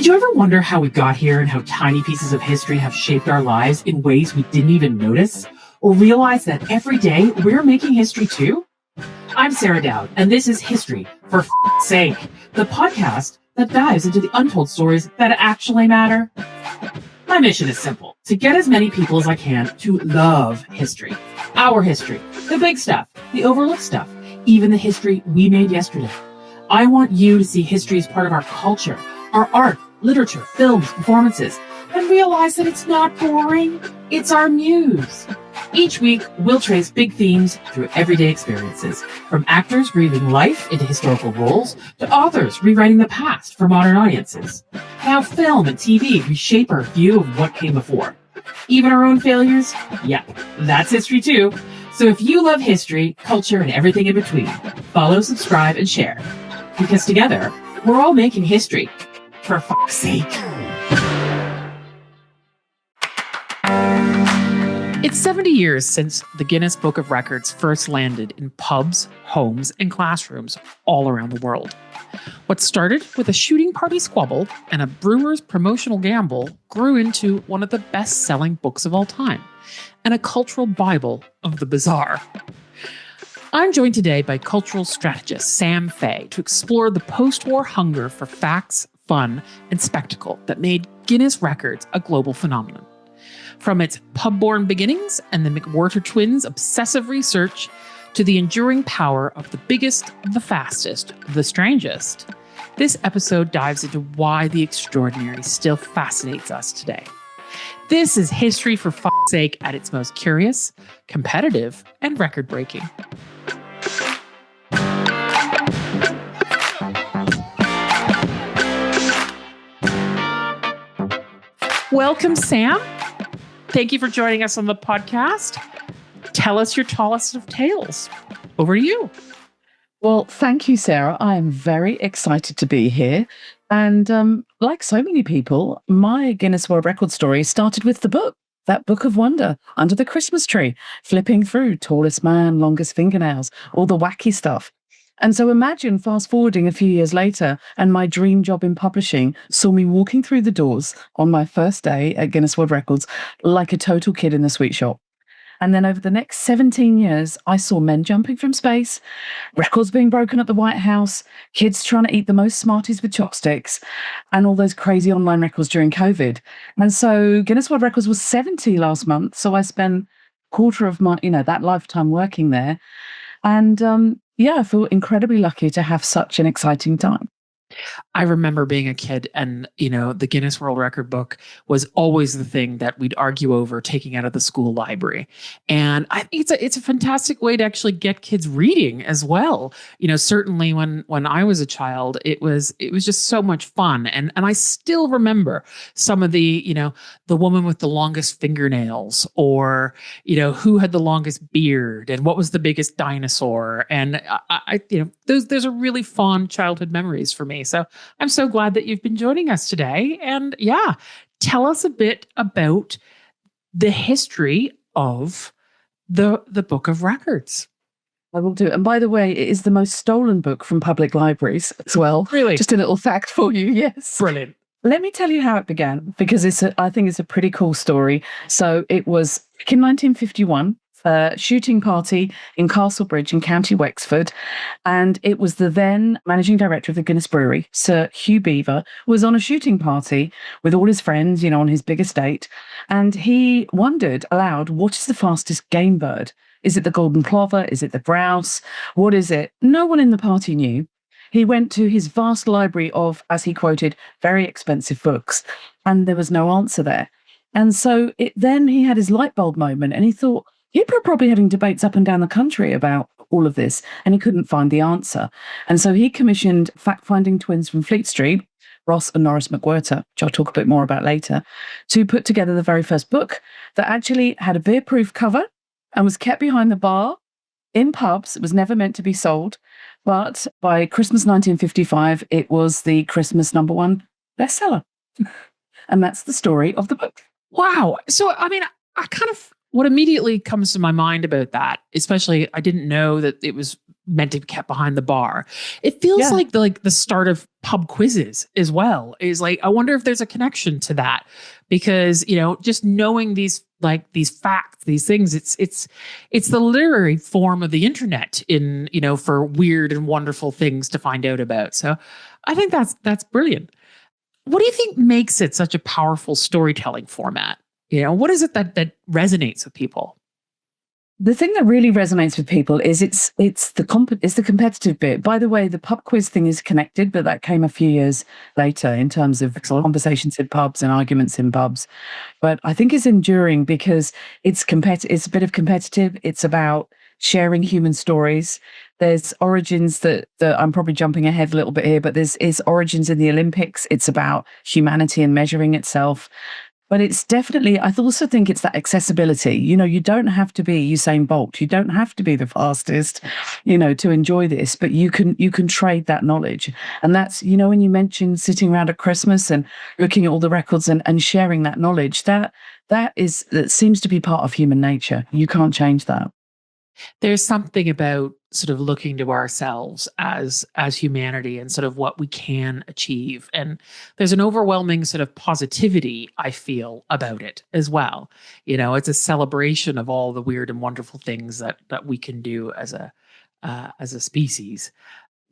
Did you ever wonder how we got here and how tiny pieces of history have shaped our lives in ways we didn't even notice? Or realize that every day we're making history too? I'm Sarah Dowd, and this is History for F***'s Sake, the podcast that dives into the untold stories that actually matter. My mission is simple, to get as many people as I can to love history. Our history, the big stuff, the overlooked stuff, even the history we made yesterday. I want you to see history as part of our culture, our art, literature, films, performances, and realize that it's not boring, it's our muse. Each week, we'll trace big themes through everyday experiences, from actors breathing life into historical roles, to authors rewriting the past for modern audiences. How film and TV reshape our view of what came before. Even our own failures? Yep, that's history too. So if you love history, culture, and everything in between, follow, subscribe, and share. Because together, we're all making history. For f***'s sake. It's 70 years since the Guinness Book of Records first landed in pubs, homes, and classrooms all around the world. What started with a shooting party squabble and a brewer's promotional gamble grew into one of the best-selling books of all time, and a cultural Bible of the bizarre. I'm joined today by cultural strategist Sam Fay to explore the post-war hunger for facts, fun, and spectacle that made Guinness Records a global phenomenon. From its pub-born beginnings and the McWhirter twins' obsessive research to the enduring power of the biggest, the fastest, the strangest, this episode dives into why the extraordinary still fascinates us today. This is history for f***'s sake at its most curious, competitive, and record-breaking. Welcome, Sam. Thank you for joining us on the podcast. Tell us your tallest of tales. Over to you. Well, thank you, Sarah. I am very excited to be here. And like so many people, my Guinness World Records story started with the book, that book of wonder, under the Christmas tree, flipping through tallest man, longest fingernails, all the wacky stuff. And so imagine fast forwarding a few years later and my dream job in publishing saw me walking through the doors on my first day at Guinness World Records like a total kid in the sweet shop. And then over the next 17 years, I saw men jumping from space, records being broken at the White House, kids trying to eat the most Smarties with chopsticks, and all those crazy online records during COVID. And so Guinness World Records was 70 last month. So I spent a quarter of my, that lifetime working there. And I feel incredibly lucky to have such an exciting time. I remember being a kid and, the Guinness World Record book was always the thing that we'd argue over taking out of the school library. And I think it's a fantastic way to actually get kids reading as well. Certainly when I was a child, it was just so much fun. And I still remember some of the woman with the longest fingernails or, who had the longest beard and what was the biggest dinosaur. And those are really fond childhood memories for me. So I'm so glad that you've been joining us today. And tell us a bit about the history of the Book of Records. I will do. And by the way, it is the most stolen book from public libraries as well. Really? Just a little fact for you. Yes. Brilliant. Let me tell you how it began, because I think it's a pretty cool story. So it was back in 1951. Shooting party in Castlebridge in County Wexford. And it was the then managing director of the Guinness Brewery, Sir Hugh Beaver, was on a shooting party with all his friends, on his big estate. And he wondered aloud, what is the fastest game bird? Is it the golden plover? Is it the grouse? What is it? No one in the party knew. He went to his vast library of, as he quoted, very expensive books, and there was no answer there. And so then he had his light bulb moment and he thought, people are probably having debates up and down the country about all of this, and he couldn't find the answer. And so he commissioned fact-finding twins from Fleet Street, Ross and Norris McWhirter, which I'll talk a bit more about later, to put together the very first book that actually had a beer-proof cover and was kept behind the bar in pubs. It was never meant to be sold. But by Christmas 1955, it was the Christmas #1 bestseller. And that's the story of the book. Wow. So, what immediately comes to my mind about that, especially I didn't know that it was meant to be kept behind the bar. It feels Yeah. like the start of pub quizzes as well. Is like, I wonder if there's a connection to that, because just knowing these facts, these things, it's the literary form of the internet in for weird and wonderful things to find out about. So I think that's brilliant. What do you think makes it such a powerful storytelling format? What is it that resonates with people? The thing that really resonates with people is it's the competitive bit. By the way, the pub quiz thing is connected, but that came a few years later in terms of Excellent. conversations in pubs and arguments in pubs. But I think it's enduring because it's It's a bit of competitive. It's about sharing human stories. There's origins that I'm probably jumping ahead a little bit here, but is origins in the Olympics. It's about humanity and measuring itself. But it's definitely, I also think it's that accessibility. You don't have to be Usain Bolt. You don't have to be the fastest, to enjoy this, but you can trade that knowledge. And that's, when you mentioned sitting around at Christmas and looking at all the records and sharing that knowledge, that seems to be part of human nature. You can't change that. There's something about sort of looking to ourselves as humanity and sort of what we can achieve. And there's an overwhelming sort of positivity, I feel, about it as well. It's a celebration of all the weird and wonderful things that we can do as a species.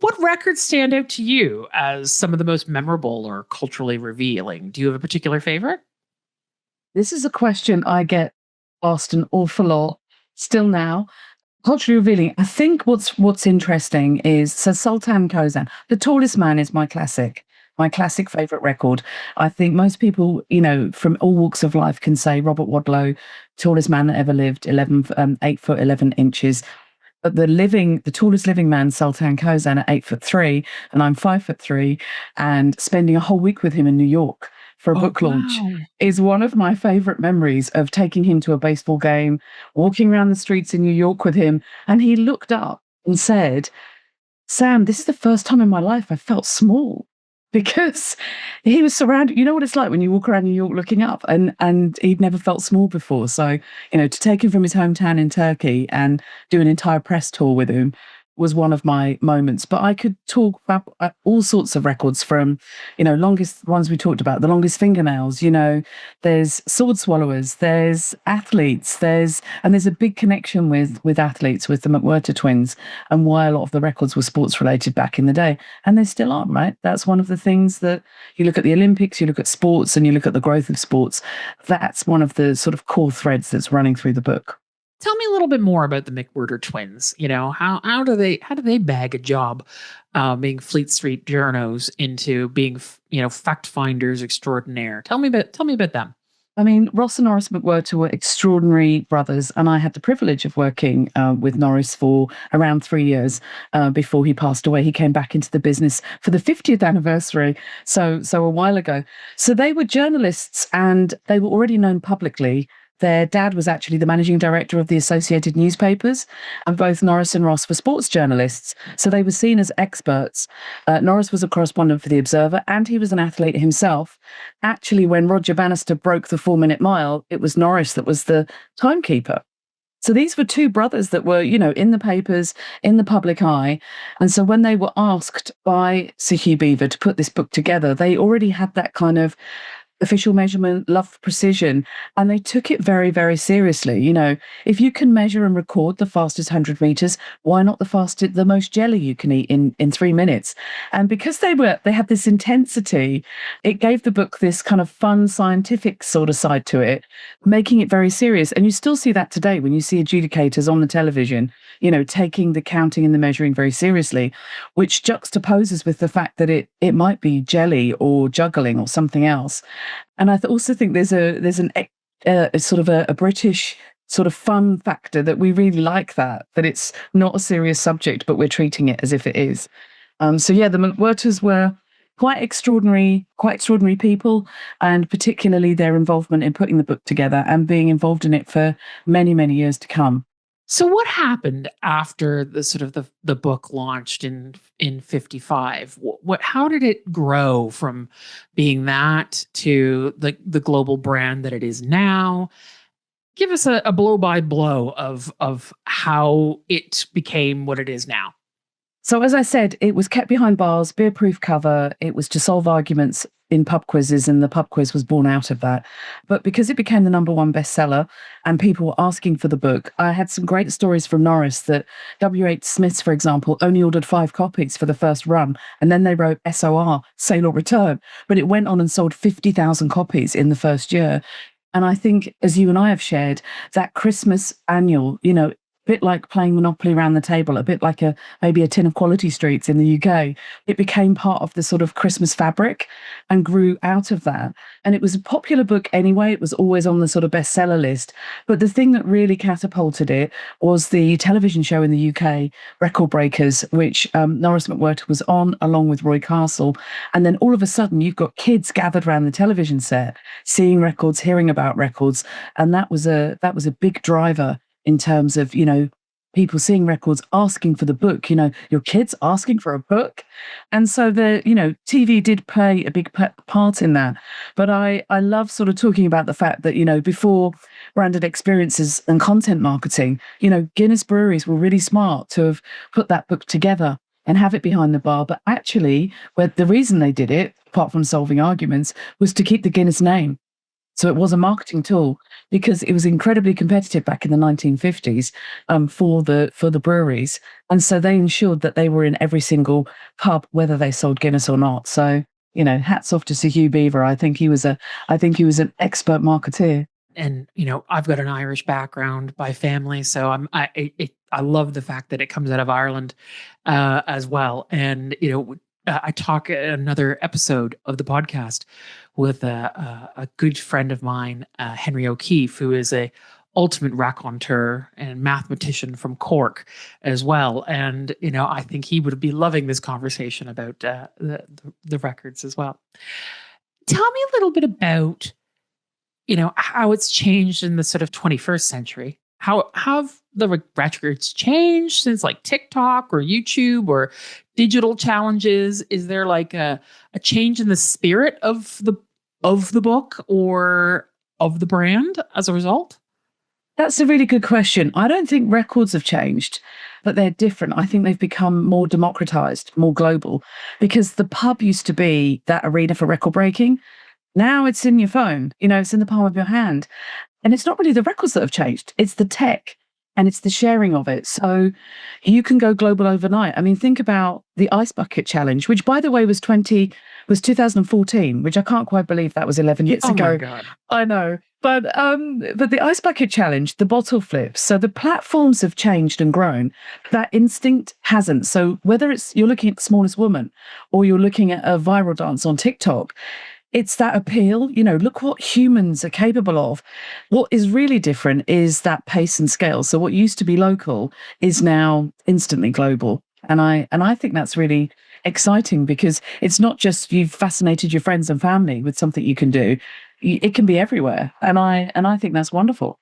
What records stand out to you as some of the most memorable or culturally revealing? Do you have a particular favorite? This is a question I get asked an awful lot still now. Culturally revealing. I think what's interesting is, so Sultan Kozan, The Tallest Man, is my classic favorite record. I think most people, from all walks of life can say Robert Wadlow, tallest man that ever lived, 8 foot 11 inches. But the tallest living man, Sultan Kozan, at 8'3", and I'm 5'3", and spending a whole week with him in New York for a book launch is one of my favorite memories of taking him to a baseball game, walking around the streets in New York with him. And he looked up and said, "Sam, this is the first time in my life I felt small." Because he was surrounded, you know what it's like when you walk around New York looking up, and he'd never felt small before. So, to take him from his hometown in Turkey and do an entire press tour with him was one of my moments. But I could talk about all sorts of records from, longest ones we talked about, the longest fingernails, there's sword swallowers, there's athletes, there's a big connection with athletes, with the McWhirter twins, and why a lot of the records were sports related back in the day. And they still are, right? That's one of the things that you look at the Olympics, you look at sports, and you look at the growth of sports. That's one of the sort of core threads that's running through the book. Tell me a little bit more about the McWhirter twins. How do they bag a job being Fleet Street journos into being fact finders extraordinaire? Tell me about them. I mean, Ross and Norris McWhirter were extraordinary brothers, and I had the privilege of working with Norris for around 3 years before he passed away. He came back into the business for the 50th anniversary, so a while ago. So they were journalists, and they were already known publicly. Their dad was actually the managing director of the Associated Newspapers, and both Norris and Ross were sports journalists. So they were seen as experts. Norris was a correspondent for The Observer, and he was an athlete himself. Actually, when Roger Bannister broke the 4-minute mile, it was Norris that was the timekeeper. So these were two brothers that were, in the papers, in the public eye. And so when they were asked by Sir Hugh Beaver to put this book together, they already had that kind of official measurement, love for precision, and they took it very, very seriously. If you can measure and record the fastest 100 meters, why not the most jelly you can eat in 3 minutes? And because they had this intensity, it gave the book this kind of fun, scientific sort of side to it, making it very serious. And you still see that today when you see adjudicators on the television, taking the counting and the measuring very seriously, which juxtaposes with the fact that it might be jelly or juggling or something else. And I also think there's a sort of a British sort of fun factor that we really like, that it's not a serious subject, but we're treating it as if it is. So yeah, the McWhirters were quite extraordinary people, and particularly their involvement in putting the book together and being involved in it for many, many years to come. So what happened after the book launched in 55? How did it grow from being that to the global brand that it is now? Give us a blow by blow of how it became what it is now. So, as I said, it was kept behind bars, beer-proof cover. It was to solve arguments in pub quizzes, and the pub quiz was born out of that. But because it became the number one bestseller and people were asking for the book, I had some great stories from Norris that W.H. Smith's, for example, only ordered 5 copies for the first run, and then they wrote SOR, sale or return. But it went on and sold 50,000 copies in the first year. And I think, as you and I have shared, that Christmas annual, bit like playing Monopoly around the table, a bit like maybe a tin of Quality Streets in the UK. It became part of the sort of Christmas fabric and grew out of that. And it was a popular book anyway. It was always on the sort of bestseller list. But the thing that really catapulted it was the television show in the UK, Record Breakers, which Norris McWhirter was on along with Roy Castle. And then all of a sudden, you've got kids gathered around the television set, seeing records, hearing about records. And that was a big driver in terms of, people seeing records, asking for the book, your kids asking for a book. And so TV did play a big part in that. But I love sort of talking about the fact that, before branded experiences and content marketing, Guinness breweries were really smart to have put that book together and have it behind the bar. But actually, the reason they did it, apart from solving arguments, was to keep the Guinness name. So it was a marketing tool because it was incredibly competitive back in the 1950s for the breweries. And so they ensured that they were in every single pub, whether they sold Guinness or not. So, hats off to Sir Hugh Beaver. I think he was an expert marketeer. And, I've got an Irish background by family, so I love the fact that it comes out of Ireland as well. And, I talk in another episode of the podcast with a good friend of mine, Henry O'Keefe, who is a ultimate raconteur and mathematician from Cork as well. And, I think he would be loving this conversation about the records as well. Tell me a little bit about, how it's changed in the sort of 21st century. How have the records changed since like TikTok or YouTube or digital challenges? Is there like a change in the spirit of the book or of the brand as a result? That's a really good question. I don't think records have changed, but they're different. I think they've become more democratized, more global, because the pub used to be that arena for record breaking. Now it's in your phone, it's in the palm of your hand. And it's not really the records that have changed. It's the tech and it's the sharing of it. So you can go global overnight. I mean, think about the Ice Bucket Challenge, which, by the way, was 2014, which I can't quite believe that was 11 years ago. Oh my God. I know. But the Ice Bucket Challenge, the bottle flips. So the platforms have changed and grown. That instinct hasn't. So whether you're looking at The Smallest Woman or you're looking at a viral dance on TikTok, it's that appeal, look what humans are capable of. What is really different is that pace and scale. So what used to be local is now instantly global. And I think that's really exciting because it's not just you've fascinated your friends and family with something you can do. It can be everywhere. And I think that's wonderful.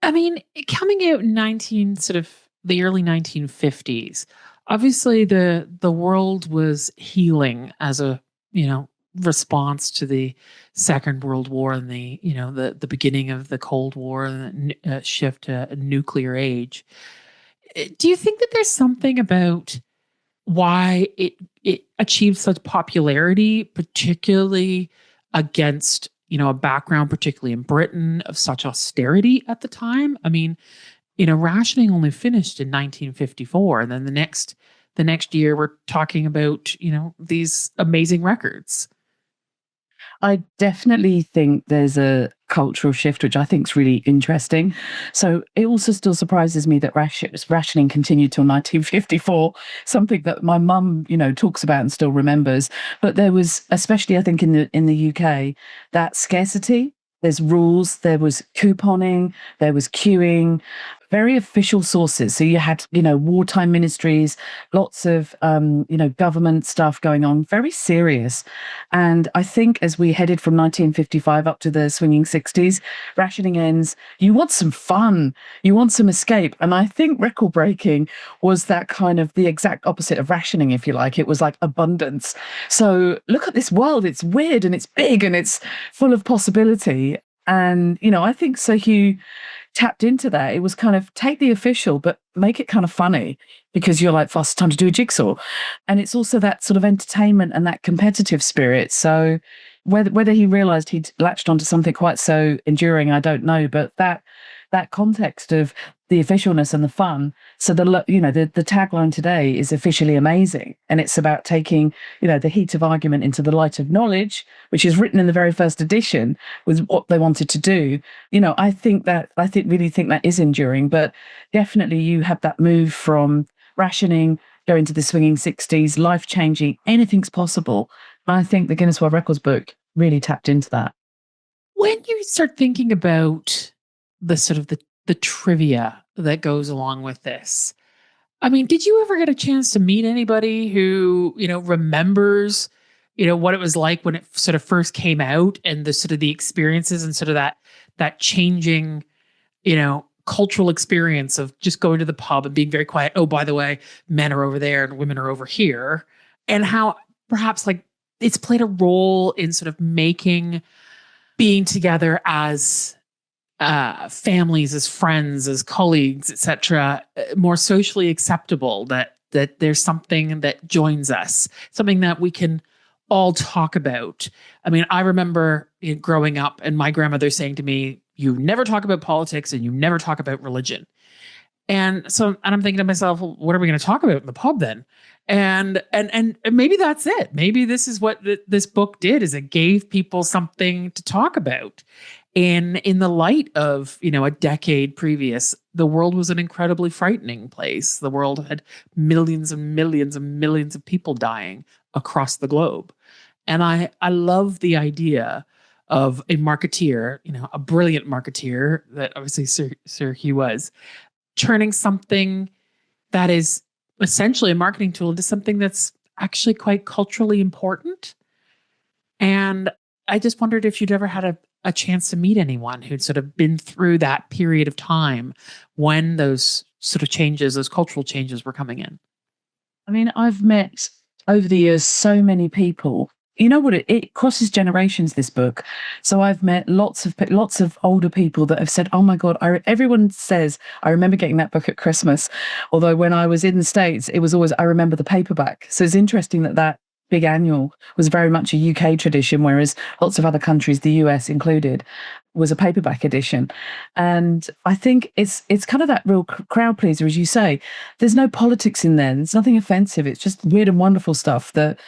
I mean, coming out in the early 1950s, obviously the world was healing as a, response to the Second World War and the beginning of the Cold War and the shift to a nuclear age. Do you think that there's something about why it achieved such popularity, particularly against a background, particularly in Britain, of such austerity at the time? I mean, rationing only finished in 1954, and then the next year we're talking about these amazing records. I definitely think there's a cultural shift, which I think is really interesting. So it also still surprises me that rationing continued till 1954, something that my mum, talks about and still remembers. But there was, especially I think in the UK, that scarcity. There's rules, there was couponing, there was queuing, very official sources. So you had, wartime ministries, lots of, government stuff going on, very serious. And I think as we headed from 1955 up to the swinging 60s, rationing ends, you want some fun, you want some escape. And I think record breaking was that kind of the exact opposite of rationing, if you like. It was like abundance. So look at this world, it's weird and it's big and it's full of possibility. And, I think Sir Hugh tapped into that. It was kind of take the official, but make it kind of funny because you're like, fast time to do a jigsaw. And it's also that sort of entertainment and that competitive spirit. So whether he realized he'd latched onto something quite so enduring, I don't know. But that context of the officialness and the fun. So the tagline today is officially amazing. And it's about taking, the heat of argument into the light of knowledge, which is written in the very first edition, was what they wanted to do. I really think that is enduring, but definitely you have that move from rationing, going to the swinging 60s, life changing, anything's possible. And I think the Guinness World Records book really tapped into that. When you start thinking about the sort of the trivia that goes along with this, I mean, did you ever get a chance to meet anybody who, remembers, what it was like when it sort of first came out and the sort of the experiences and sort of that changing, cultural experience of just going to the pub and being very quiet. Oh, by the way, men are over there and women are over here. And how perhaps like it's played a role in sort of making being together as families, as friends, as colleagues, etc., more socially acceptable, that there's something that joins us, something that we can all talk about. I mean, I remember growing up and my grandmother saying to me, you never talk about politics and you never talk about religion. And I'm thinking to myself, well, what are we going to talk about in the pub then? And maybe that's it. Maybe this is what this book did, is it gave people something to talk about. In the light of, a decade previous, the world was an incredibly frightening place. The world had millions and millions and millions of people dying across the globe. And I love the idea of a marketeer, a brilliant marketeer that obviously Sir Hugh was, turning something that is essentially a marketing tool into something that's actually quite culturally important. And I just wondered if you'd ever had a chance to meet anyone who'd sort of been through that period of time when those sort of changes, those cultural changes were coming in. I mean, I've met over the years so many people. You know what? It crosses generations, this book. So I've met lots of older people that have said, "Oh my God!" Everyone says, "I remember getting that book at Christmas." Although when I was in the States, it was always, "I remember the paperback." So it's interesting that big annual was very much a UK tradition, whereas lots of other countries, the US included, was a paperback edition. And I think it's kind of that real crowd pleaser, as you say. There's no politics in there. There's nothing offensive. It's just weird and wonderful stuff that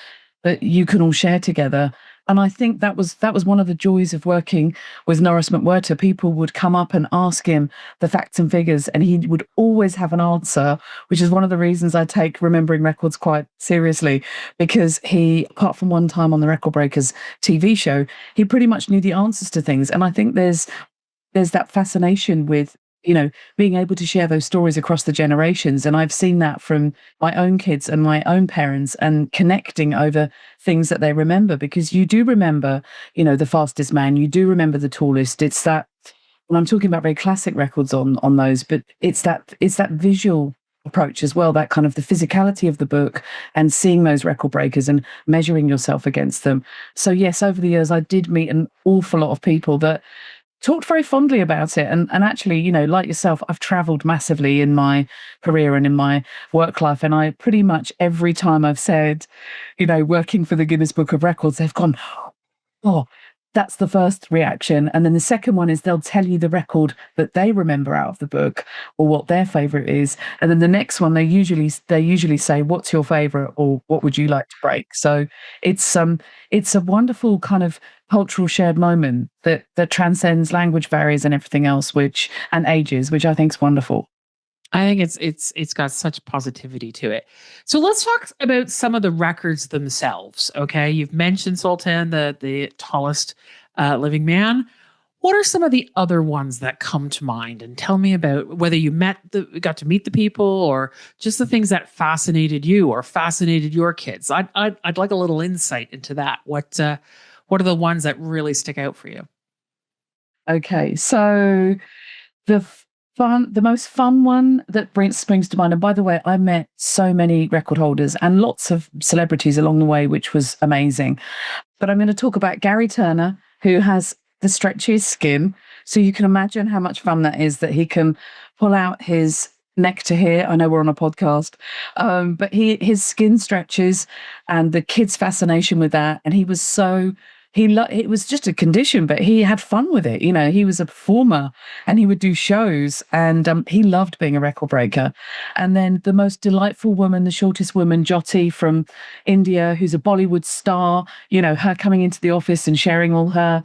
you can all share together. And I think that was one of the joys of working with Norris McWhirter. People would come up and ask him the facts and figures, and he would always have an answer, which is one of the reasons I take remembering records quite seriously, because he, apart from one time on the Record Breakers TV show, he pretty much knew the answers to things. And I think there's that fascination with, being able to share those stories across the generations. And I've seen that from my own kids and my own parents, and connecting over things that they remember, because you do remember, the fastest man, you do remember the tallest. It's that, and I'm talking about very classic records on those, but it's that visual approach as well, that kind of the physicality of the book and seeing those record breakers and measuring yourself against them. So yes, over the years, I did meet an awful lot of people that talked very fondly about it. And actually, like yourself, I've traveled massively in my career and in my work life. And I pretty much every time I've said, working for the Guinness Book of Records, they've gone, "Oh," that's the first reaction. And then the second one is they'll tell you the record that they remember out of the book or what their favorite is. And then the next one, they usually say, "What's your favorite?" or "What would you like to break?" So it's a wonderful kind of cultural shared moment that transcends language barriers and everything else, and ages, which I think is wonderful. I think it's got such positivity to it. So let's talk about some of the records themselves. Okay, you've mentioned Sultan, the tallest living man. What are some of the other ones that come to mind? And tell me about whether you got to meet the people, or just the things that fascinated you or fascinated your kids. I'd like a little insight into that. What are the ones that really stick out for you? Okay, so the most fun one that springs to mind, and by the way, I met so many record holders and lots of celebrities along the way, which was amazing. But I'm going to talk about Gary Turner, who has the stretchiest skin. So you can imagine how much fun that is, that he can pull out his neck to here. I know we're on a podcast, but his skin stretches, and the kids' fascination with that. And he was so it was just a condition, but he had fun with it. You know, he was a performer and he would do shows, and he loved being a record breaker. And then the most delightful woman, the shortest woman, Jyoti from India, who's a Bollywood star, you know, her coming into the office and sharing all her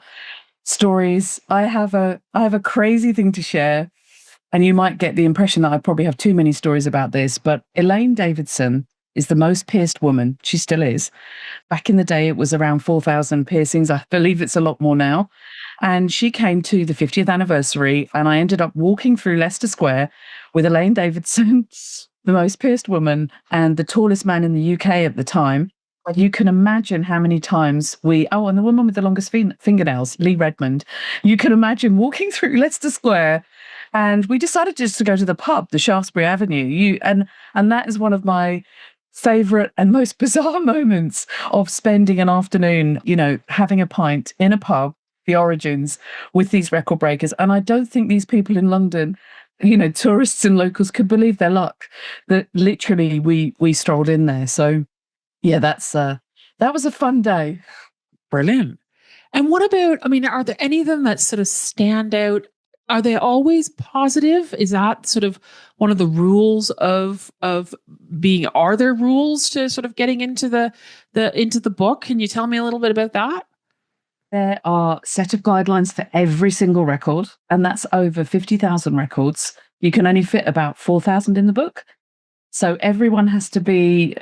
stories. I have a crazy thing to share, and you might get the impression that I probably have too many stories about this, but Elaine Davidson is the most pierced woman. She still is. Back in the day, it was around 4,000 piercings. I believe it's a lot more now. And she came to the 50th anniversary, and I ended up walking through Leicester Square with Elaine Davidson, the most pierced woman, and the tallest man in the UK at the time. You can imagine how many times and the woman with the longest fingernails, Lee Redmond. You can imagine walking through Leicester Square, and we decided just to go to the pub, the Shaftesbury Avenue. And that is one of my favorite and most bizarre moments of spending an afternoon, you know, having a pint in a pub, the Origins, with these record breakers. And I don't think these people in London, you know, tourists and locals, could believe their luck that literally we strolled in there. So yeah, that was a fun day. Brilliant. And what about, I mean, are there any of them that sort of stand out? Are they always positive? Is that sort of one of the rules of being, are there rules to sort of getting into the book? Can you tell me a little bit about that? There are a set of guidelines for every single record, and that's over 50,000 records. You can only fit about 4,000 in the book. So everyone has to be,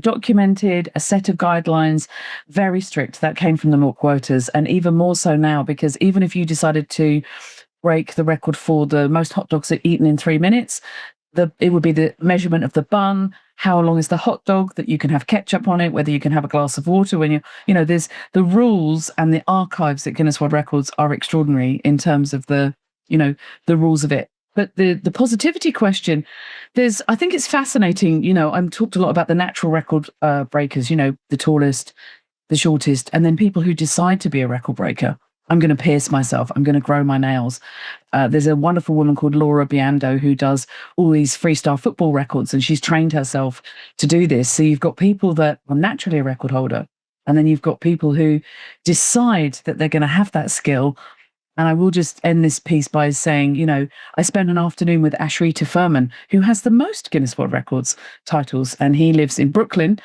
documented, a set of guidelines, very strict. That came from the McWhirters, and even more so now, because even if you decided to break the record for the most hot dogs are eaten in 3 minutes, it would be the measurement of the bun, how long is the hot dog, that you can have ketchup on it, whether you can have a glass of water when there's the rules, and the archives at Guinness World Records are extraordinary in terms of the rules of it. But the positivity question, I think it's fascinating. You know, I'm talked a lot about the natural record breakers, you know, the tallest, the shortest, and then people who decide to be a record breaker. I'm going to pierce myself. I'm going to grow my nails. There's a wonderful woman called Laura Biando who does all these freestyle football records, and she's trained herself to do this. So you've got people that are naturally a record holder, and then you've got people who decide that they're going to have that skill. And I will just end this piece by saying, you know, I spent an afternoon with Ashrita Furman, who has the most Guinness World Records titles, and he lives in Brooklyn.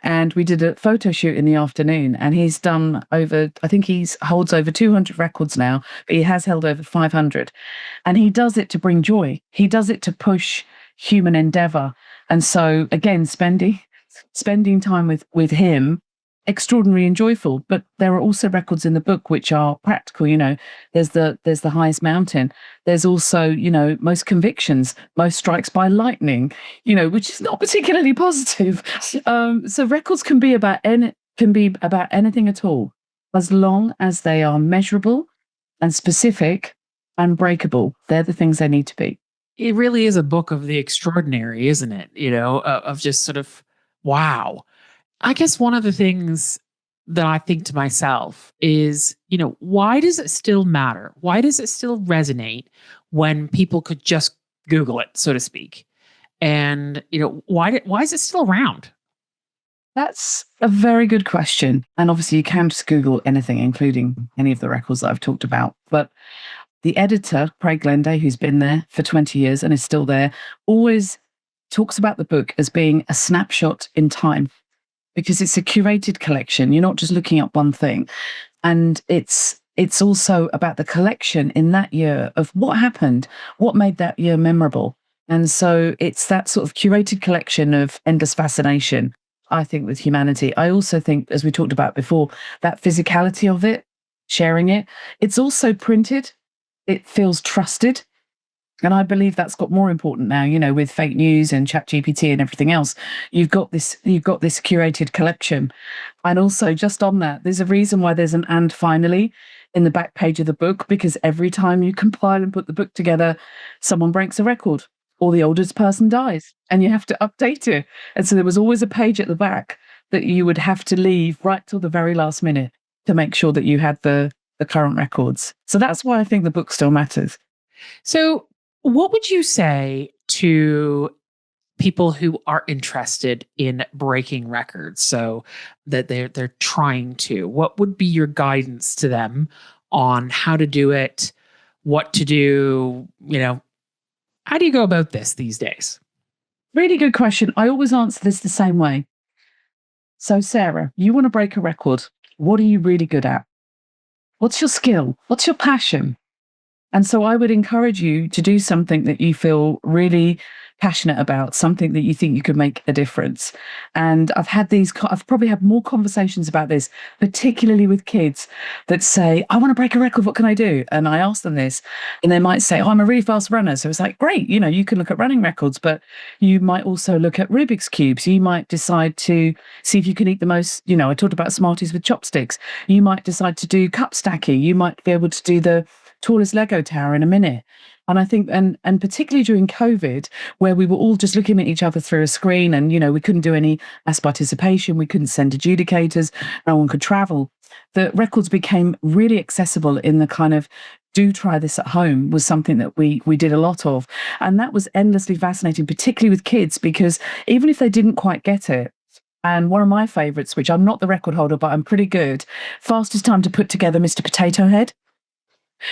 And we did a photo shoot in the afternoon, and he's done holds over 200 records now, but he has held over 500. And he does it to bring joy. He does it to push human endeavor. And so again, spending time with him, extraordinary and joyful. But there are also records in the book which are practical. You know, there's the highest mountain. There's also, you know, most convictions, most strikes by lightning, you know, which is not particularly positive. So records can be about anything at all, as long as they are measurable and specific and breakable. They're the things they need to be. It really is a book of the extraordinary, isn't it? You know, of just sort of, wow. I guess one of the things that I think to myself is, you know, why does it still matter? Why does it still resonate when people could just Google it, so to speak? And, you know, why is it still around? That's a very good question. And obviously you can just Google anything, including any of the records that I've talked about. But the editor, Craig Glenday, who's been there for 20 years and is still there, always talks about the book as being a snapshot in time, because it's a curated collection. You're not just looking at one thing. And it's also about the collection in that year of what happened, what made that year memorable. And so it's that sort of curated collection of endless fascination, I think, with humanity. I also think, as we talked about before, that physicality of it, sharing it. It's also printed. It feels trusted. And I believe that's got more important now, you know, with fake news and ChatGPT and everything else. You've got this curated collection. And also, just on that, there's a reason why there's an "and finally" in the back page of the book, because every time you compile and put the book together, someone breaks a record or the oldest person dies and you have to update it. And so there was always a page at the back that you would have to leave right till the very last minute to make sure that you had the the current records. So that's why I think the book still matters. So, what would you say to people who are interested in breaking records, so that they're trying to? What would be your guidance to them on how to do it, what to do? How do you go about this these days? Really good question. I always answer this the same way. So, Sarah, you want to break a record. What are you really good at? What's your skill? What's your passion? And so I would encourage you to do something that you feel really passionate about, something that you think you could make a difference. And I've probably had more conversations about this, particularly with kids that say, I want to break a record. What can I do? And I ask them this, and they might say, oh, I'm a really fast runner. So it's like, great, you can look at running records, but you might also look at Rubik's Cubes. You might decide to see if you can eat the most, I talked about Smarties with chopsticks. You might decide to do cup stacking. You might be able to do the tallest Lego tower in a minute. And I think, and particularly during COVID, where we were all just looking at each other through a screen and, we couldn't do any mass participation, we couldn't send adjudicators, no one could travel, the records became really accessible in the kind of do try this at home was something that we did a lot of. And that was endlessly fascinating, particularly with kids, because even if they didn't quite get it, and one of my favorites, which I'm not the record holder, but I'm pretty good, fastest time to put together Mr. Potato Head.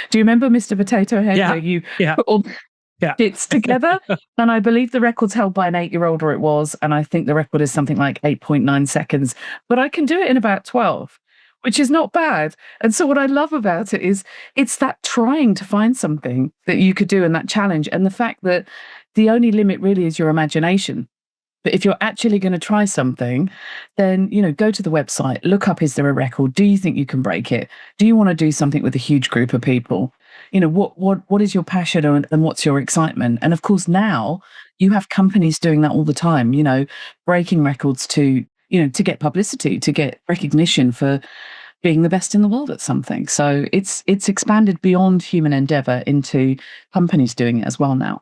Do you remember Mr. Potato Head, where you put all bits together? And I believe the record's held by an 8-year-old, or it was, and I think the record is something like 8.9 seconds. But I can do it in about 12, which is not bad. And so what I love about it is it's that trying to find something that you could do in that challenge, and the fact that the only limit really is your imagination. But if you're actually going to try something, then, go to the website, look up, is there a record? Do you think you can break it? Do you want to do something with a huge group of people? What is your passion and what's your excitement? And of course, now you have companies doing that all the time, breaking records to get publicity, to get recognition for being the best in the world at something. So it's expanded beyond human endeavor into companies doing it as well now.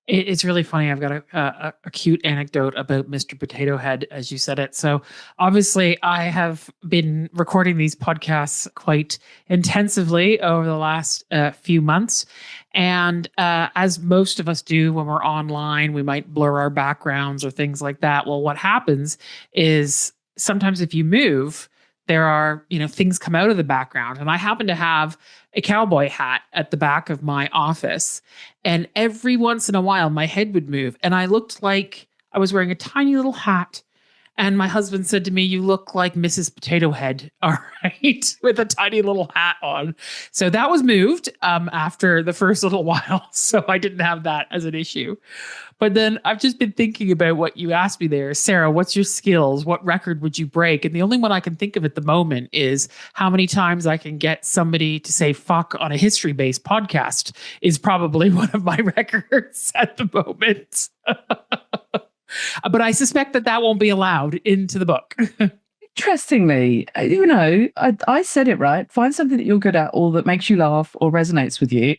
It's really funny. I've got a cute anecdote about Mr. Potato Head, as you said it. So obviously I have been recording these podcasts quite intensively over the last few months. And as most of us do when we're online, we might blur our backgrounds or things like that. Well, what happens is sometimes if you move, there are, things come out of the background. And I happen to have a cowboy hat at the back of my office. And every once in a while, my head would move. And I looked like I was wearing a tiny little hat. And my husband said to me, you look like Mrs. Potato Head, all right, with a tiny little hat on. So that was moved after the first little while. So I didn't have that as an issue. But then I've just been thinking about what you asked me there. Sarah, what's your skills? What record would you break? And the only one I can think of at the moment is how many times I can get somebody to say fuck on a history-based podcast is probably one of my records at the moment. But I suspect that won't be allowed into the book. Interestingly, I said it right. Find something that you're good at or that makes you laugh or resonates with you.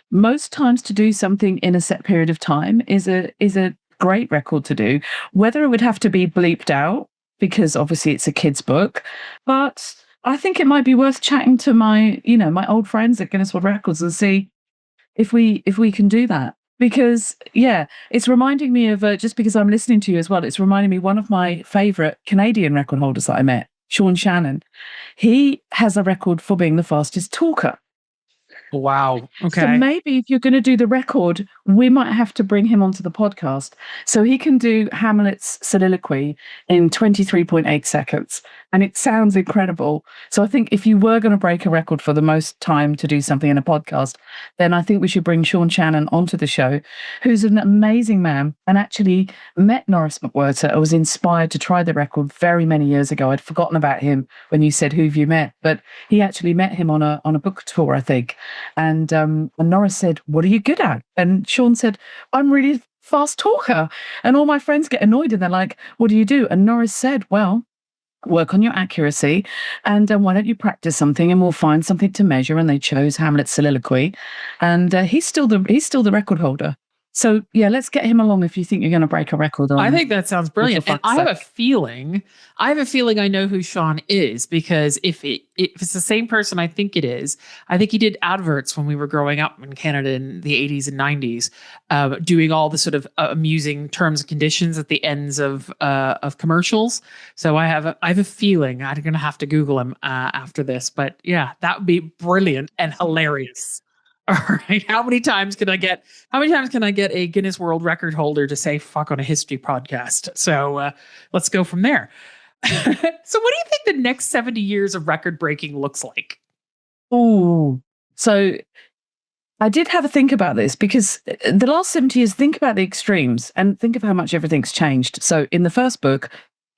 Most times to do something in a set period of time is a great record to do. Whether it would have to be bleeped out, because obviously it's a kid's book, but I think it might be worth chatting to my old friends at Guinness World Records and see if we can do that. Because, it's reminding me of, just because I'm listening to you as well, it's reminding me one of my favourite Canadian record holders that I met, Sean Shannon. He has a record for being the fastest talker. Wow. Okay. So maybe if you're going to do the record, we might have to bring him onto the podcast so he can do Hamlet's soliloquy in 23.8 seconds. And it sounds incredible. So I think if you were going to break a record for the most time to do something in a podcast, then I think we should bring Sean Shannon onto the show, who's an amazing man and actually met Norris McWhirter. I was inspired to try the record very many years ago. I'd forgotten about him when you said, who've you met? But he actually met him on a book tour, I think. And Norris said, what are you good at? And Sean said, I'm really fast talker. And all my friends get annoyed and they're like, what do you do? And Norris said, well, work on your accuracy and why don't you practice something and we'll find something to measure. And they chose Hamlet's soliloquy. And he's still the record holder. So yeah, let's get him along if you think you're going to break a record on. I think that sounds brilliant. And I have a feeling I know who Sean is, because if it's the same person I think it is, I think he did adverts when we were growing up in Canada in the 80s and 90s, doing all the sort of amusing terms and conditions at the ends of commercials. So I have a feeling I'm going to have to Google him after this. But yeah, that would be brilliant and hilarious. All right. How many times can I get a Guinness World Record holder to say fuck on a history podcast? So let's go from there. So what do you think the next 70 years of record breaking looks like? Oh, so I did have a think about this, because the last 70 years, think about the extremes and think of how much everything's changed. So in the first book,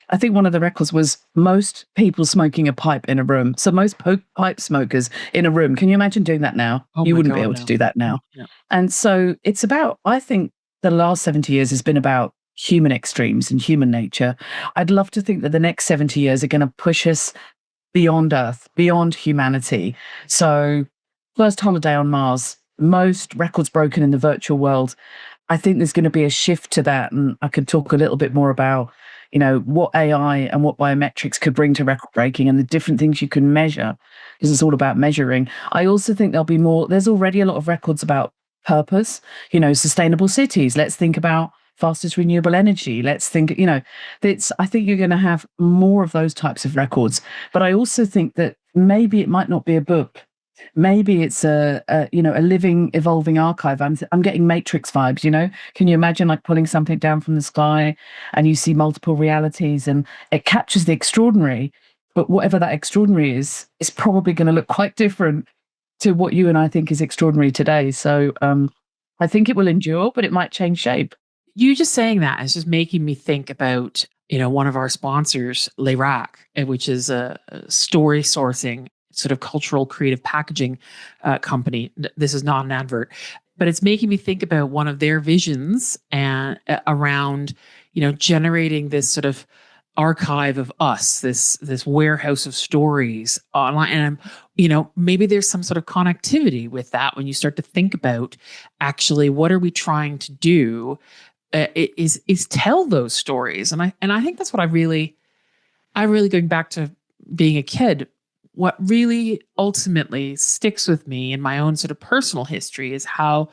I think one of the records was most people smoking a pipe in a room. So most pipe smokers in a room. Can you imagine doing that now? Oh, you wouldn't be able to do that now. Yeah. And so it's about, I think the last 70 years has been about human extremes and human nature. I'd love to think that the next 70 years are going to push us beyond Earth, beyond humanity. So first holiday on Mars, most records broken in the virtual world. I think there's going to be a shift to that. And I could talk a little bit more about, what AI and what biometrics could bring to record breaking and the different things you can measure, because it's all about measuring. I also think there'll be more. There's already a lot of records about purpose, sustainable cities. Let's think about fastest renewable energy. Let's think, I think you're going to have more of those types of records. But I also think that maybe it might not be a book. Maybe it's a living, evolving archive. I'm getting Matrix vibes. Can you imagine like pulling something down from the sky and you see multiple realities and it captures the extraordinary, but whatever that extraordinary is probably going to look quite different to what you and I think is extraordinary today. So I think it will endure, but it might change shape. You just saying that is just making me think about, one of our sponsors, Lerac, which is a story sourcing sort of cultural creative packaging company. This is not an advert, but it's making me think about one of their visions and around, generating this sort of archive of us, this warehouse of stories online. And maybe there's some sort of connectivity with that when you start to think about actually what are we trying to do is tell those stories. And I think that's what I really going back to being a kid. What really ultimately sticks with me in my own sort of personal history is how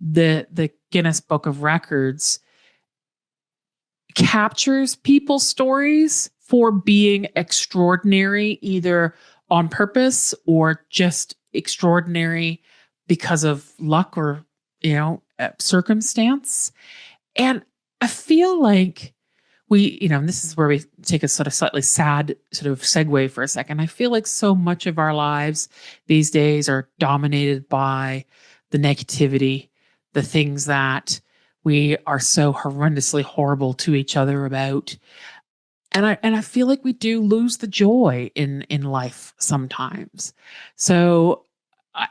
the Guinness Book of Records captures people's stories for being extraordinary, either on purpose or just extraordinary because of luck or, circumstance. And I feel like and this is where we take a sort of slightly sad sort of segue for a second. I feel like so much of our lives these days are dominated by the negativity, the things that we are so horrendously horrible to each other about. And I feel like we do lose the joy in life sometimes. So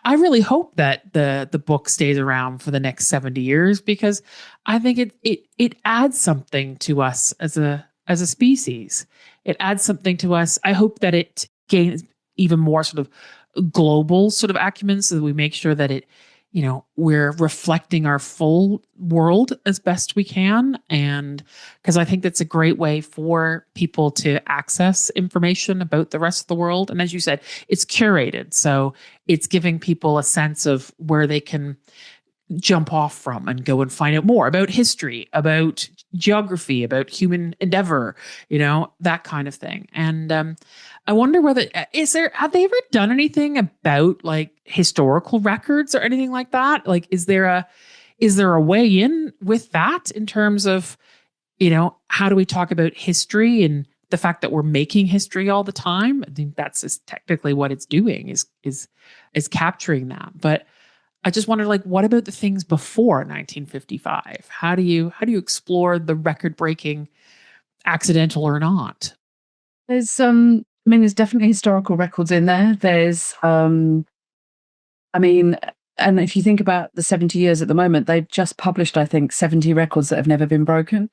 I really hope that the book stays around for the next 70 years, because I think it adds something to us as a species. It adds something to us. I hope that it gains even more sort of global sort of acumen, so that we make sure that it, we're reflecting our full world as best we can. And because I think that's a great way for people to access information about the rest of the world. And as you said, it's curated. So it's giving people a sense of where they can jump off from and go and find out more about history, about geography, about human endeavor, that kind of thing. And I wonder whether have they ever done anything about like historical records or anything like that? Like, is there a way in with that in terms of, how do we talk about history and the fact that we're making history all the time? I think that's just technically what it's doing is capturing that. But I just wonder, like, what about the things before 1955? How do you explore the record breaking, accidental or not? There's there's definitely historical records in there. There's and if you think about the 70 years at the moment, they've just published, I think, 70 records that have never been broken,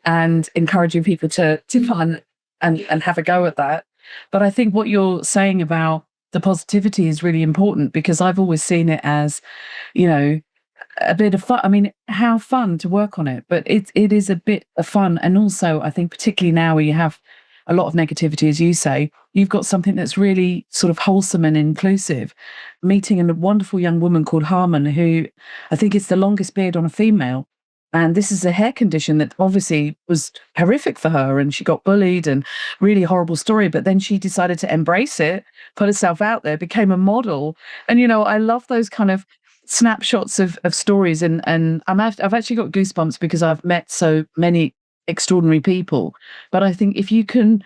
and encouraging people to fun and have a go at that. But I think what you're saying about the positivity is really important, because I've always seen it as, a bit of fun. I mean, how fun to work on it, but it is a bit of fun. And also, I think particularly now where you have a lot of negativity, as you say, you've got something that's really sort of wholesome and inclusive. Meeting a wonderful young woman called Harmon, who I think is the longest beard on a female. And this is a hair condition that obviously was horrific for her, and she got bullied and really horrible story. But then she decided to embrace it, put herself out there, became a model. And, I love those kind of snapshots of stories. And I've actually got goosebumps because I've met so many extraordinary people. But I think if you can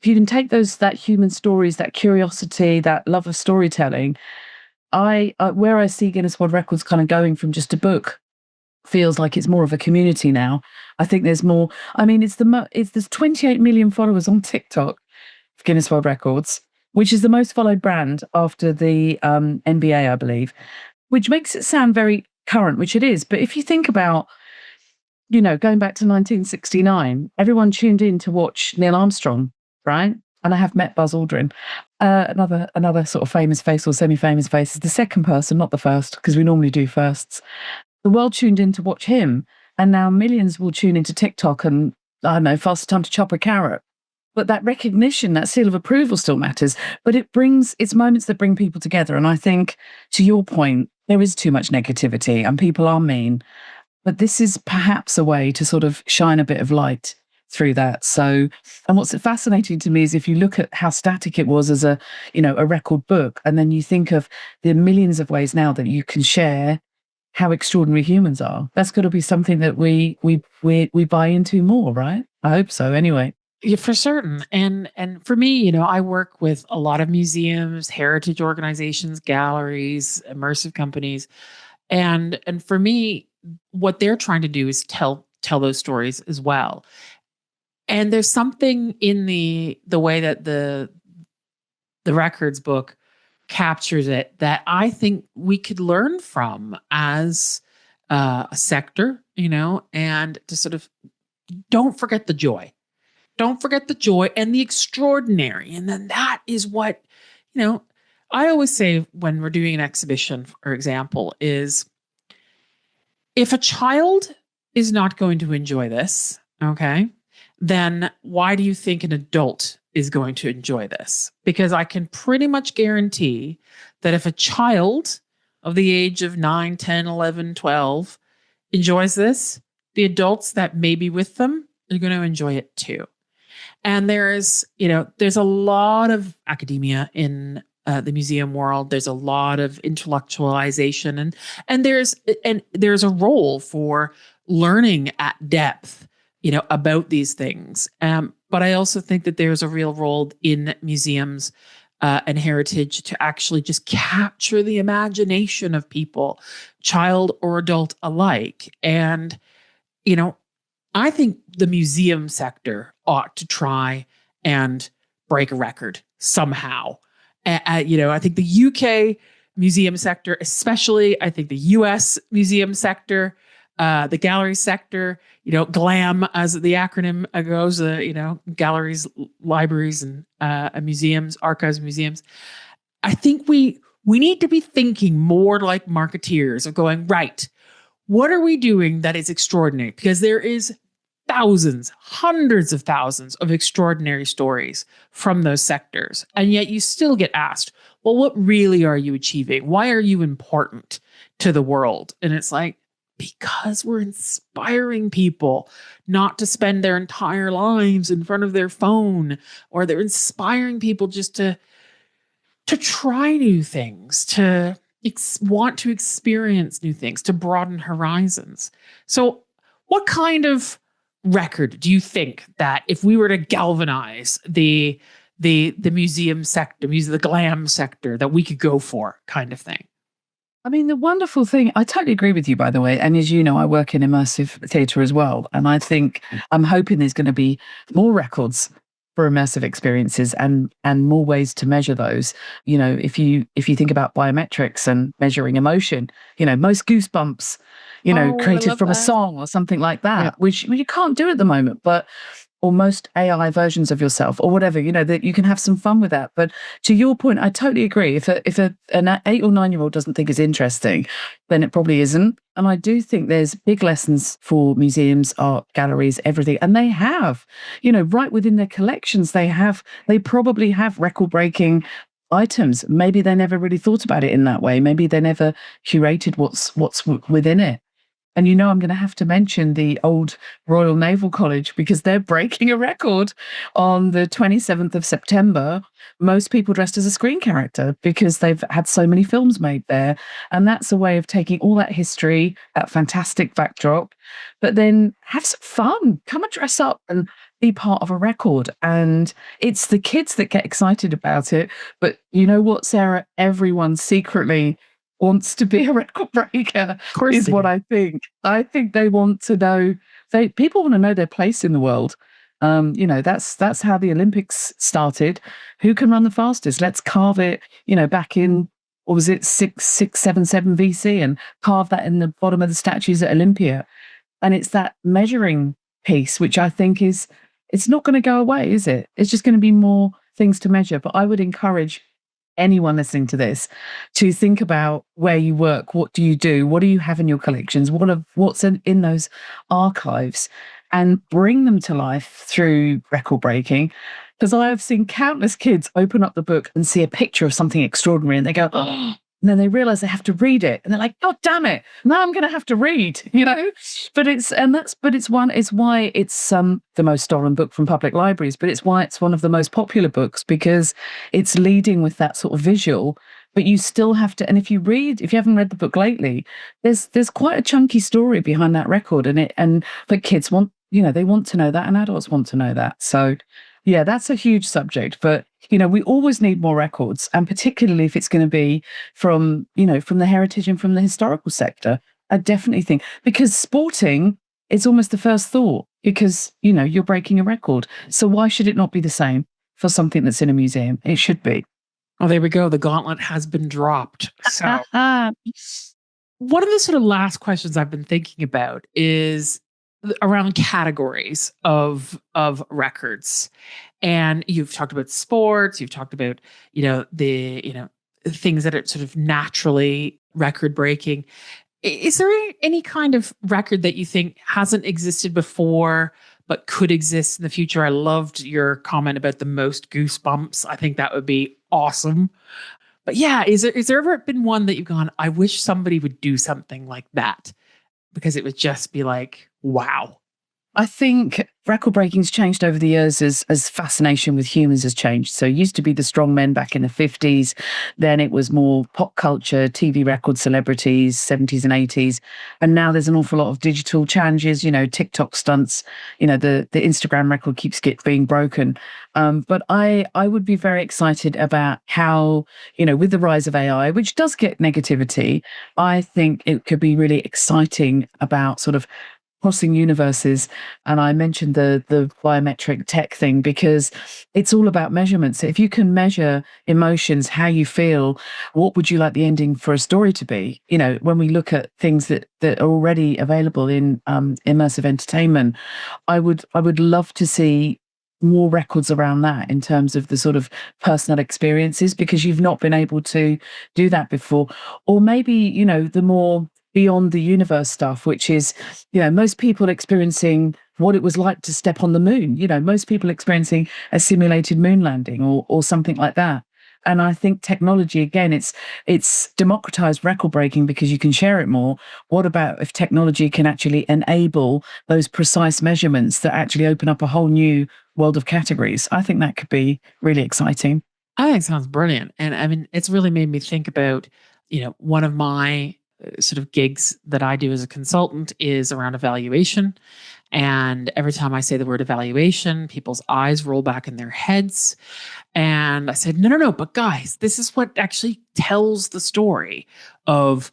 take that human stories, that curiosity, that love of storytelling, where I see Guinness World Records kind of going from just a book feels like it's more of a community now. I think there's more. I mean, there's 28 million followers on TikTok for Guinness World Records, which is the most followed brand after the NBA, I believe, which makes it sound very current, which it is. But if you think about, going back to 1969, everyone tuned in to watch Neil Armstrong, right? And I have met Buzz Aldrin. Another sort of famous face or semi-famous face is the second person, not the first, because we normally do firsts. The world tuned in to watch him, and now millions will tune into TikTok and, I don't know, faster time to chop a carrot. But that recognition, that seal of approval still matters. But it's moments that bring people together. And I think, to your point, there is too much negativity and people are mean. But this is perhaps a way to sort of shine a bit of light through that. So, and what's fascinating to me is if you look at how static it was as a record book, and then you think of the millions of ways now that you can share how extraordinary humans are, that's got to be something that we buy into more, right? I hope so anyway. Yeah, for certain. And for me, I work with a lot of museums, heritage organizations, galleries, immersive companies. And for me, what they're trying to do is tell those stories as well. And there's something in the way that the records book captures it that I think we could learn from as a sector, and to sort of don't forget the joy. Don't forget the joy and the extraordinary. And then that is what, I always say when we're doing an exhibition, for example, is if a child is not going to enjoy this, okay, then why do you think an adult is going to enjoy this? Because I can pretty much guarantee that if a child of the age of 9, 10, 11, 12 enjoys this, the adults that may be with them are going to enjoy it too. And there's a lot of academia in the museum world. There's a lot of intellectualization, and there's a role for learning at depth, about these things. But I also think that there's a real role in museums and heritage to actually just capture the imagination of people, child or adult alike. And, I think the museum sector ought to try and break a record somehow. I think the UK museum sector, especially, I think the US museum sector, the gallery sector, GLAM as the acronym goes, galleries, libraries, and museums, archives, museums. I think we need to be thinking more like marketeers of going, right, what are we doing that is extraordinary? Because there is thousands, hundreds of thousands of extraordinary stories from those sectors. And yet you still get asked, well, what really are you achieving? Why are you important to the world? And it's like, because we're inspiring people not to spend their entire lives in front of their phone, or they're inspiring people just to try new things, to want to experience new things, to broaden horizons. So what kind of record do you think that if we were to galvanize the museum sector, the GLAM sector, that we could go for, kind of thing? I mean, the wonderful thing, I totally agree with you, by the way. And as you know, I work in immersive theatre as well. And I think I'm hoping there's going to be more records for immersive experiences and more ways to measure those. If you think about biometrics and measuring emotion, most goosebumps, created from a song or something like that, which you can't do at the moment. But or most AI versions of yourself or whatever, that you can have some fun with that. But to your point, I totally agree. If an 8 or 9-year-old doesn't think it's interesting, then it probably isn't. And I do think there's big lessons for museums, art galleries, everything. And they have, right within their collections, they probably have record-breaking items. Maybe they never really thought about it in that way. Maybe they never curated what's within it. And I'm going to have to mention the old Royal Naval College because they're breaking a record on the 27th of September. Most people dressed as a screen character because they've had so many films made there. And that's a way of taking all that history, that fantastic backdrop, but then have some fun. Come and dress up and be part of a record. And it's the kids that get excited about it. But you know what, Sarah? Everyone secretly wants to be a record breaker, Of course is what I think. I think they want to know, people want to know their place in the world. That's how the Olympics started. Who can run the fastest? Let's carve it, back in, what was it, 677 VC, and carve that in the bottom of the statues at Olympia. And it's that measuring piece, which I think it's not going to go away, is it? It's just going to be more things to measure. But I would encourage anyone listening to this to think about where you work. What do you do? What do you have in your collections? What's in those archives, and bring them to life through record breaking. Because I have seen countless kids open up the book and see a picture of something extraordinary and they go, oh, and then they realize they have to read it. And they're like, oh, damn it. Now I'm going to have to read, but it's why it's the most stolen book from public libraries, but it's why it's one of the most popular books, because it's leading with that sort of visual, but you still have to. And if you haven't read the book lately, there's quite a chunky story behind that record. But kids want, they want to know that, and adults want to know that. So yeah, that's a huge subject, but we always need more records, and particularly if it's going to be from the heritage and from the historical sector. I definitely think, because sporting, it's almost the first thought, because you're breaking a record. So why should it not be the same for something that's in a museum? It should be. Oh, there we go. The gauntlet has been dropped. So one of the sort of last questions I've been thinking about is around categories of records. And you've talked about sports, you've talked about, the things that are sort of naturally record breaking. Is there any kind of record that you think hasn't existed before but could exist in the future? I loved your comment about the most goosebumps. I think that would be awesome. But yeah, is there ever been one that you've gone, I wish somebody would do something like that? Because it would just be like, wow. I think record breaking's changed over the years as fascination with humans has changed. So it used to be the strong men back in the 50s. Then it was more pop culture, TV record celebrities, 70s and 80s. And now there's an awful lot of digital challenges, TikTok stunts, the Instagram record keeps being broken. But I would be very excited about how, with the rise of AI, which does get negativity, I think it could be really exciting about sort of crossing universes. And I mentioned the biometric tech thing because it's all about measurements. If you can measure emotions, how you feel, what would you like the ending for a story to be? When we look at things that are already available in immersive entertainment, I would love to see more records around that in terms of the sort of personal experiences, because you've not been able to do that before. Or maybe, the more beyond the universe stuff, which is, most people experiencing what it was like to step on the moon, most people experiencing a simulated moon landing or something like that. And I think technology, again, it's democratized record breaking because you can share it more. What about if technology can actually enable those precise measurements that actually open up a whole new world of categories? I think that could be really exciting. I think it sounds brilliant. And I mean, it's really made me think about, one of my sort of gigs that I do as a consultant is around evaluation. And every time I say the word evaluation, people's eyes roll back in their heads. And I said, no, but guys, this is what actually tells the story of,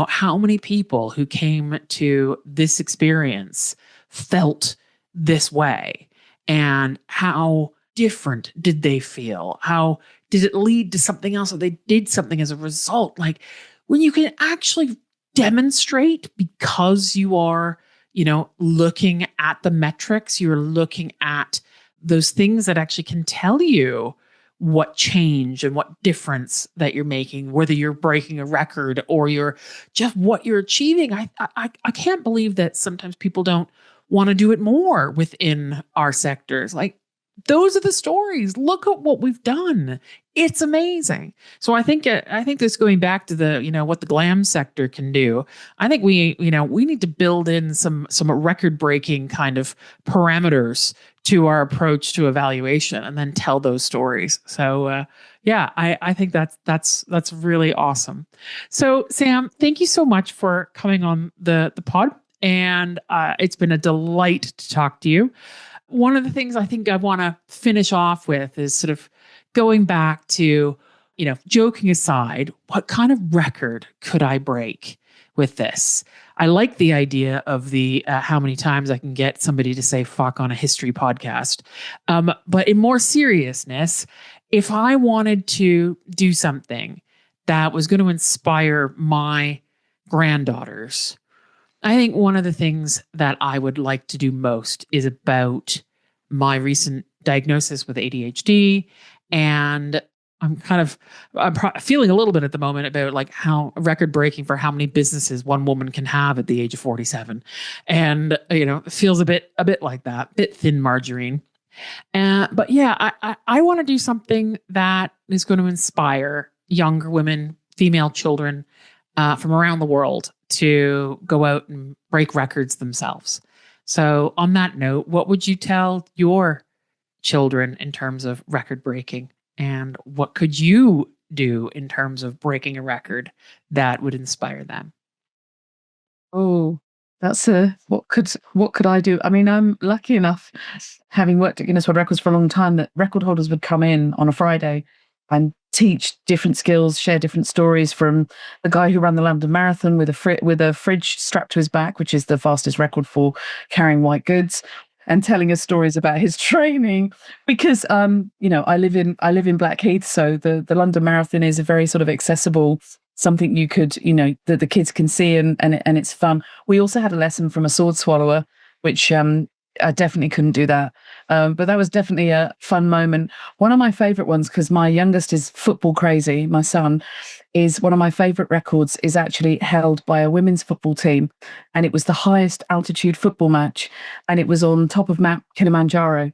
how many people who came to this experience felt this way, and how different did they feel? How did it lead to something else, or they did something as a result? Like, when you can actually demonstrate, because you are, looking at the metrics, you're looking at those things that actually can tell you what change and what difference that you're making, whether you're breaking a record or you're just what you're achieving. I can't believe that sometimes people don't want to do it more within our sectors. Like, those are the stories. Look at what we've done. It's amazing. So I think this, going back to the, what the glam sector can do, I think we need to build in some record breaking kind of parameters to our approach to evaluation and then tell those stories. So I think that's really awesome. So Sam, thank you so much for coming on the pod. And it's been a delight to talk to you. One of the things I think I want to finish off with is sort of going back to, joking aside, what kind of record could I break with this? I like the idea of the how many times I can get somebody to say fuck on a history podcast. But in more seriousness, if I wanted to do something that was going to inspire my granddaughters, I think one of the things that I would like to do most is about my recent diagnosis with ADHD. And I'm feeling a little bit at the moment about like how record breaking for how many businesses one woman can have at the age of 47. And, it feels a bit like that, bit thin margarine. But yeah, I want to do something that is going to inspire younger women, female children from around the world to go out and break records themselves. So on that note, what would you tell your children in terms of record breaking? And what could you do in terms of breaking a record that would inspire them? Oh, that's what could I do? I mean, I'm lucky enough, having worked at Guinness World Records for a long time, that record holders would come in on a Friday and teach different skills, share different stories, from the guy who ran the London Marathon with a fridge strapped to his back, which is the fastest record for carrying white goods, and telling us stories about his training. Because I live in Blackheath, so the London Marathon is a very sort of accessible, something you could, that the kids can see, and it's fun. We also had a lesson from a sword swallower, which I definitely couldn't do that. But that was definitely a fun moment. One of my favorite ones, because my youngest is football crazy, my son, is one of my favorite records is actually held by a women's football team. And it was the highest altitude football match. And it was on top of Mount Kilimanjaro.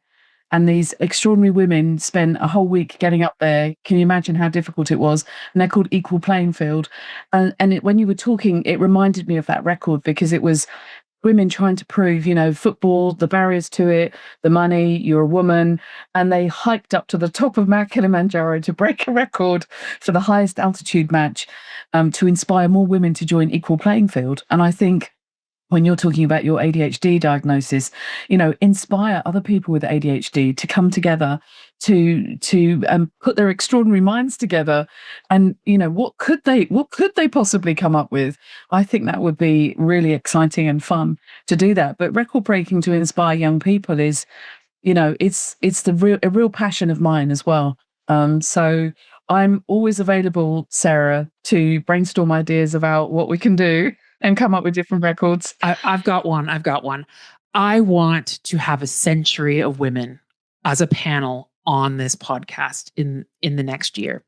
And these extraordinary women spent a whole week getting up there. Can you imagine how difficult it was? And they're called Equal Playing Field. When you were talking, it reminded me of that record, because it was women trying to prove, football, the barriers to it, the money, you're a woman. And they hiked up to the top of Mount Kilimanjaro to break a record for the highest altitude match, to inspire more women to join Equal Playing Field. And I think, when you're talking about your ADHD diagnosis, inspire other people with ADHD to come together to put their extraordinary minds together, and what could they possibly come up with? I think that would be really exciting and fun to do that. But record breaking to inspire young people is, it's a real passion of mine as well. So I'm always available, Sarah, to brainstorm ideas about what we can do and come up with different records. I've got one. I want to have a century of women as a panel on this podcast in the next year.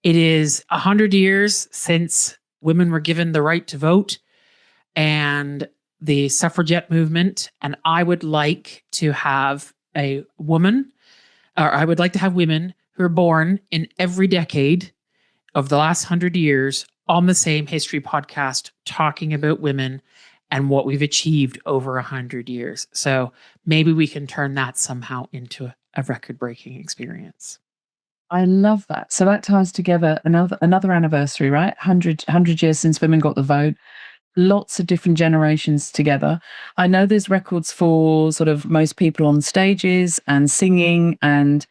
It is 100 years since women were given the right to vote and the suffragette movement. And I would like to have women who are born in every decade of the last 100 years on the same history podcast, talking about women and what we've achieved over 100 years. So maybe we can turn that somehow into a record-breaking experience. I love that. So that ties together another anniversary, right? 100 years since women got the vote. Lots of different generations together. I know there's records for sort of most people on stages and singing, and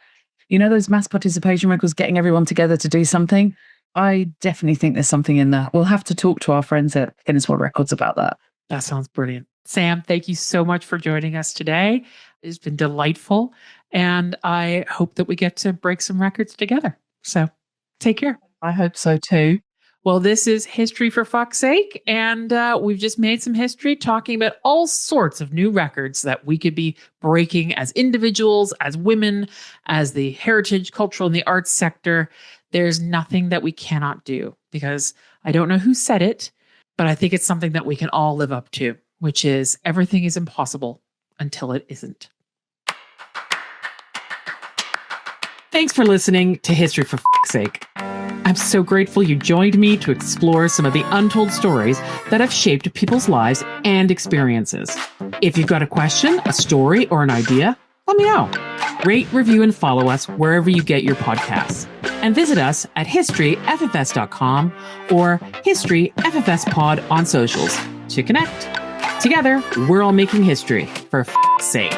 those mass participation records, getting everyone together to do something. I definitely think there's something in that. We'll have to talk to our friends at Guinness World Records about that. That sounds brilliant. Sam, thank you so much for joining us today. It's been delightful. And I hope that we get to break some records together. So take care. I hope so too. Well, this is History for Fuck's Sake, and we've just made some history talking about all sorts of new records that we could be breaking as individuals, as women, as the heritage, cultural, and the arts sector. There's nothing that we cannot do, because I don't know who said it, but I think it's something that we can all live up to, which is everything is impossible until it isn't. Thanks for listening to History for Fuck's Sake. I'm so grateful you joined me to explore some of the untold stories that have shaped people's lives and experiences. If you've got a question, a story, or an idea, let me know. Rate, review, and follow us wherever you get your podcasts. And visit us at historyffs.com or History FFS Pod on socials to connect. Together, we're all making history for fuck's sake.